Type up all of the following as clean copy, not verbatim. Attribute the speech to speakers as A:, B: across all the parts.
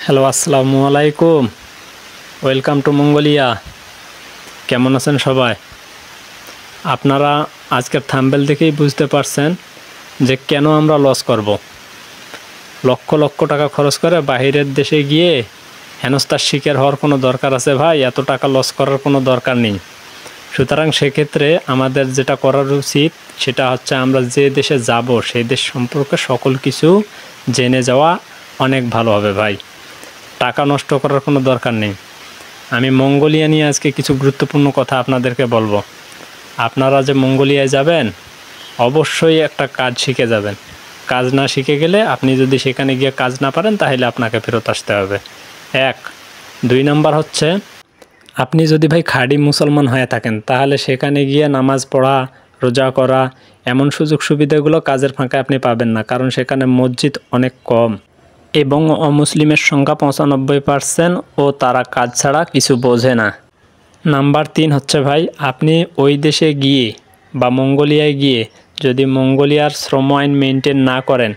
A: Hello, আসসালামু আলাইকুম। Welcome to Mongolia. কেমন আছেন সবাই? আপনারা আজকের থাম্বনেল দেখেই বুঝতে পারছেন যে কেন আমরা লস করব। লক্ষ লক্ষ টাকা খরচ করে বাহিরের দেশে গিয়ে হেনস্থার শিকার হওয়ার কোনো দরকার আছে ভাই? এত টাকা লস করার কোনো দরকার নেই। সুতরাং সেক্ষেত্রে আমাদের যেটা করার উচিত সেটা হচ্ছে আমরা যে দেশে যাব সেই দেশ সম্পর্কে সকল কিছু জেনে যাওয়া অনেক ভালো হবে ভাই। টাকা নষ্ট করার কোনো দরকার নেই। আমি মঙ্গোলিয়া নিয়ে আজকে কিছু গুরুত্বপূর্ণ কথা আপনাদেরকে বলবো। আপনারা যে মঙ্গোলিয়ায় যাবেন অবশ্যই একটা কাজ শিখে যাবেন। কাজ না শিখে গেলে আপনি যদি সেখানে গিয়ে কাজ না পারেন তাহলে আপনাকে ফেরত আসতে হবে। 2 নাম্বার হচ্ছে, আপনি যদি ভাই খাঁটি মুসলমান হয়ে থাকেন তাহলে সেখানে গিয়ে নামাজ পড়া, রোজা করা এমন সুযোগ সুবিধাগুলো কাজের ফাঁকে আপনি পাবেন না, কারণ সেখানে মসজিদ অনেক কম এবং অমুসলিমের সংখ্যা 95% ও তারা কাজ ছাড়া কিছু বোঝে না। নাম্বার 3 হচ্ছে ভাই, আপনি ওই দেশে গিয়ে বা মঙ্গোলিয়ায় গিয়ে যদি মঙ্গোলিয়ার শ্রম আইন মেনটেন না করেন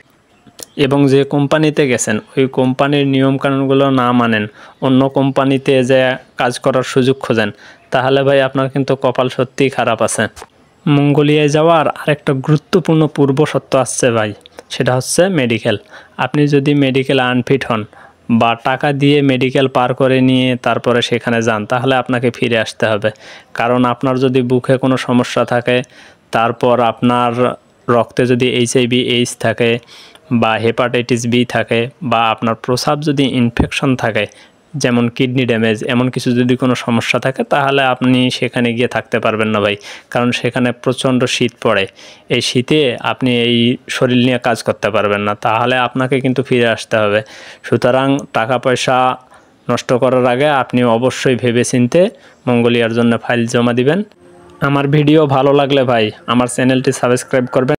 A: এবং যে কোম্পানিতে গেছেন ওই কোম্পানির নিয়মকানুনগুলো না মানেন, অন্য কোম্পানিতে যে কাজ করার সুযোগ খোঁজেন, তাহলে ভাই আপনার কিন্তু কপাল সত্যিই খারাপ আছে। মঙ্গোলিয়ায় যাওয়ার আরেকটা গুরুত্বপূর্ণ পূর্ব শর্ত আসছে ভাই, সেটা হচ্ছে মেডিকেল। আপনি যদি মেডিকেল আনফিট হন বা টাকা দিয়ে মেডিকেল পার করে নিয়ে তারপরে সেখানে যান তাহলে আপনাকে ফিরে আসতে হবে। কারণ আপনার যদি বুকে কোনো সমস্যা থাকে, তারপর আপনার রক্তে যদি HIV/AIDS থাকে বা হেপাটাইটিস বি থাকে বা আপনার প্রস্রাব যদি ইনফেকশন থাকে, যেমন কিডনি ড্যামেজ, এমন কিছু যদি কোনো সমস্যা থাকে তাহলে আপনি সেখানে গিয়ে থাকতে পারবেন না ভাই। কারণ সেখানে প্রচণ্ড শীত পড়ে। এই শীতে আপনি এই শরীর নিয়ে কাজ করতে পারবেন না, তাহলে আপনাকে কিন্তু ফিরে আসতে হবে। সুতরাং টাকা পয়সা নষ্ট করার আগে আপনি অবশ্যই ভেবেচিন্তে মঙ্গোলিয়ার জন্য ফাইল জমা দিবেন। আমার ভিডিও ভালো লাগলে ভাই আমার চ্যানেলটি সাবস্ক্রাইব করবেন।